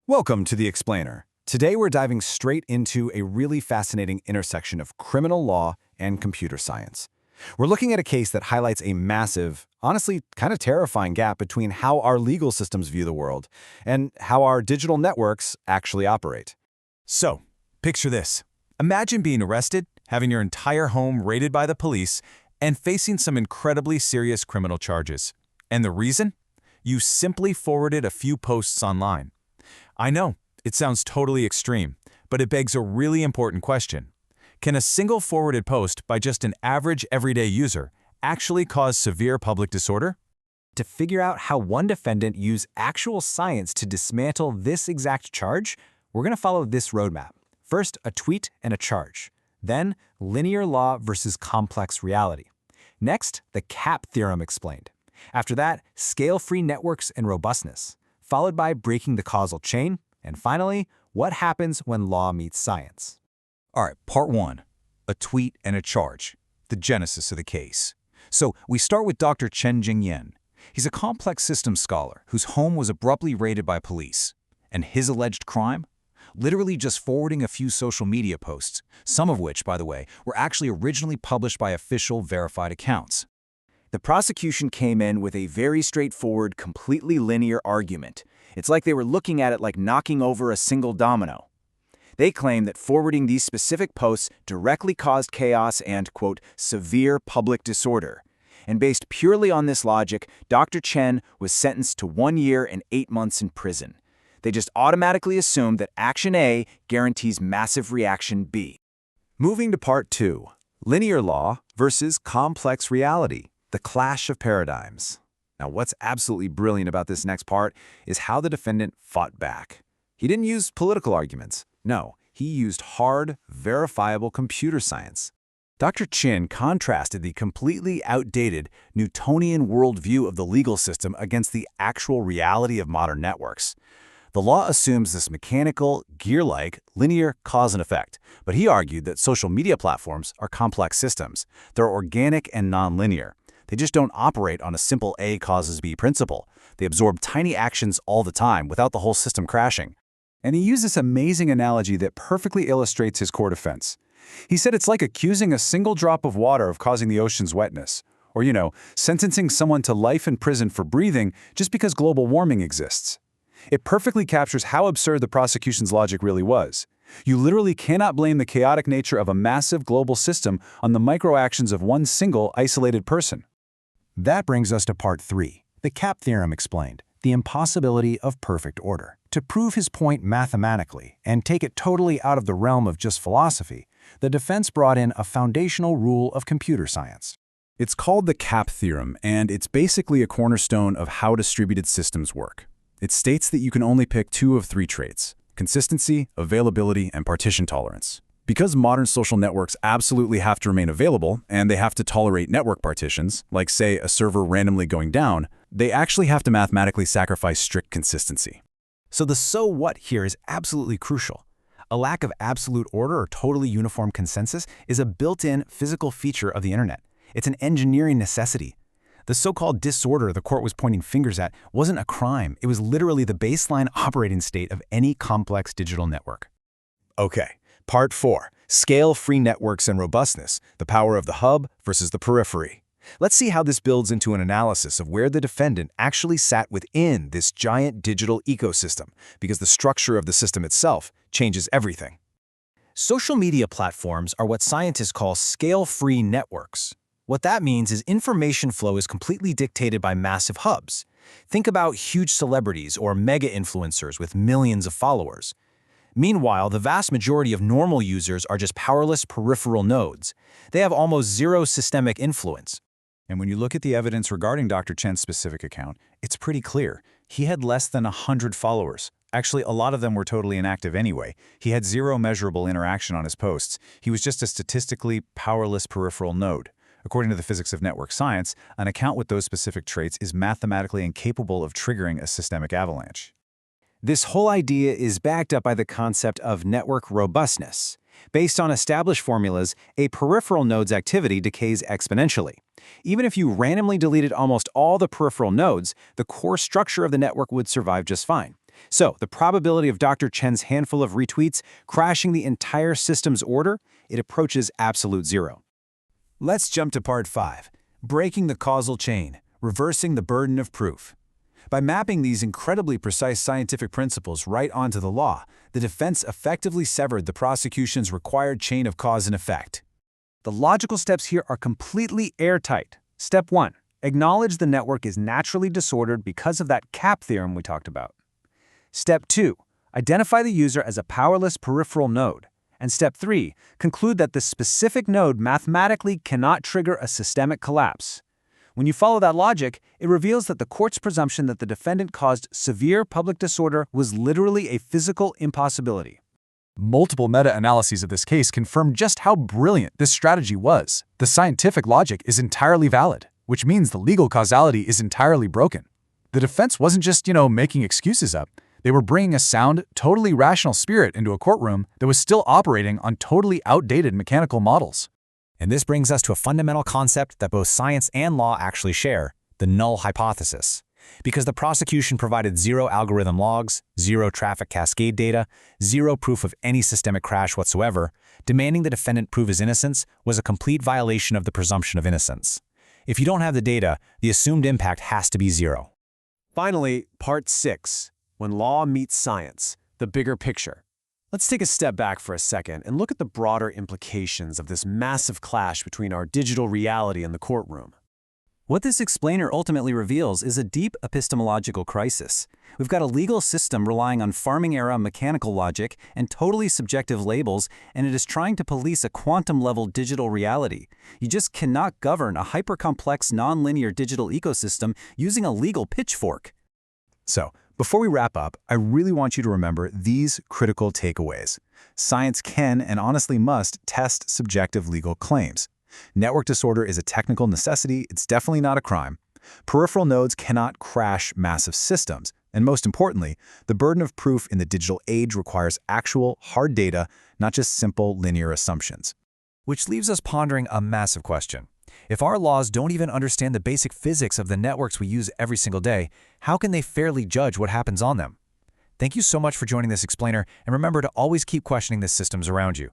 Welcome to The Explainer. Today we're diving straight into a really fascinating intersection of criminal law and computer science. We're looking at a case that highlights a massive, honestly kind of terrifying gap between how our legal systems view the world and how our digital networks actually operate. So, picture this. Imagine being arrested, having your entire home raided by the police, and facing some incredibly serious criminal charges. And the reason? You simply forwarded a few posts online. I know, it sounds totally extreme, but it begs a really important question. Can a single forwarded post by just an average everyday user actually cause severe public disorder? To figure out how one defendant used actual science to dismantle this exact charge, we're going to follow this roadmap. First, a tweet and a charge. Then, linear law versus complex reality. Next, the CAP theorem explained. After that, scale-free networks and robustness, followed by breaking the causal chain, and finally, what happens when law meets science. All right, part one, a tweet and a charge, the genesis of the case. So we start with Dr. Chen Jingyan. He's a complex systems scholar whose home was abruptly raided by police. And his alleged crime? Literally just forwarding a few social media posts, some of which, by the way, were actually originally published by official verified accounts. The prosecution came in with a very straightforward, completely linear argument. It's like they were looking at it like knocking over a single domino. They claim that forwarding these specific posts directly caused chaos and, quote, severe public disorder. And based purely on this logic, Dr. Chen was sentenced to 1 year and 8 months in prison. They just automatically assumed that action A guarantees massive reaction B. Moving to part two, linear law versus complex reality. The clash of paradigms. Now, what's absolutely brilliant about this next part is how the defendant fought back. He didn't use political arguments. No, he used hard, verifiable computer science. Dr. Chin contrasted the completely outdated Newtonian worldview of the legal system against the actual reality of modern networks. The law assumes this mechanical, gear-like, linear cause and effect, but he argued that social media platforms are complex systems. They're organic and nonlinear. They just don't operate on a simple A causes B principle. They absorb tiny actions all the time without the whole system crashing. And he used this amazing analogy that perfectly illustrates his core defense. He said it's like accusing a single drop of water of causing the ocean's wetness. Or, sentencing someone to life in prison for breathing just because global warming exists. It perfectly captures how absurd the prosecution's logic really was. You literally cannot blame the chaotic nature of a massive global system on the microactions of one single isolated person. That brings us to part three, the CAP theorem explained, the impossibility of perfect order. To prove his point mathematically and take it totally out of the realm of just philosophy, the defense brought in a foundational rule of computer science. It's called the CAP theorem, and it's basically a cornerstone of how distributed systems work. It states that you can only pick 2 of 3 traits: consistency, availability, and partition tolerance. Because modern social networks absolutely have to remain available, and they have to tolerate network partitions, like say a server randomly going down, they actually have to mathematically sacrifice strict consistency. So the so what here is absolutely crucial. A lack of absolute order or totally uniform consensus is a built-in physical feature of the internet. It's an engineering necessity. The so-called disorder the court was pointing fingers at wasn't a crime. It was literally the baseline operating state of any complex digital network. Okay. Part 4, scale-free networks and robustness, the power of the hub versus the periphery. Let's see how this builds into an analysis of where the defendant actually sat within this giant digital ecosystem, because the structure of the system itself changes everything. Social media platforms are what scientists call scale-free networks. What that means is information flow is completely dictated by massive hubs. Think about huge celebrities or mega-influencers with millions of followers. Meanwhile, the vast majority of normal users are just powerless peripheral nodes. They have almost zero systemic influence. And when you look at the evidence regarding Dr. Chen's specific account, it's pretty clear. He had less than 100 followers. Actually, a lot of them were totally inactive anyway. He had zero measurable interaction on his posts. He was just a statistically powerless peripheral node. According to the physics of network science, an account with those specific traits is mathematically incapable of triggering a systemic avalanche. This whole idea is backed up by the concept of network robustness. Based on established formulas, a peripheral node's activity decays exponentially. Even if you randomly deleted almost all the peripheral nodes, the core structure of the network would survive just fine. So, the probability of Dr. Chen's handful of retweets crashing the entire system's order, it approaches absolute zero. Let's jump to part 5, breaking the causal chain, reversing the burden of proof. By mapping these incredibly precise scientific principles right onto the law, the defense effectively severed the prosecution's required chain of cause and effect. The logical steps here are completely airtight. Step 1. Acknowledge the network is naturally disordered because of that cap theorem we talked about. Step 2. Identify the user as a powerless peripheral node. And step 3. Conclude that this specific node mathematically cannot trigger a systemic collapse. When you follow that logic, it reveals that the court's presumption that the defendant caused severe public disorder was literally a physical impossibility. Multiple meta-analyses of this case confirm just how brilliant this strategy was. The scientific logic is entirely valid, which means the legal causality is entirely broken. The defense wasn't just, making excuses up. They were bringing a sound, totally rational spirit into a courtroom that was still operating on totally outdated mechanical models. And this brings us to a fundamental concept that both science and law actually share, the null hypothesis. Because the prosecution provided zero algorithm logs, zero traffic cascade data, zero proof of any systemic crash whatsoever, demanding the defendant prove his innocence was a complete violation of the presumption of innocence. If you don't have the data, the assumed impact has to be zero. Finally, part 6, when law meets science, the bigger picture. Let's take a step back for a second and look at the broader implications of this massive clash between our digital reality and the courtroom. What this explainer ultimately reveals is a deep epistemological crisis. We've got a legal system relying on farming-era mechanical logic and totally subjective labels, and it is trying to police a quantum-level digital reality. You just cannot govern a hyper-complex, non-linear digital ecosystem using a legal pitchfork. So, before we wrap up, I really want you to remember these critical takeaways. Science can and honestly must test subjective legal claims. Network disorder is a technical necessity, it's definitely not a crime. Peripheral nodes cannot crash massive systems. And most importantly, the burden of proof in the digital age requires actual, hard data, not just simple, linear assumptions. Which leaves us pondering a massive question. If our laws don't even understand the basic physics of the networks we use every single day, how can they fairly judge what happens on them? Thank you so much for joining this explainer, and remember to always keep questioning the systems around you.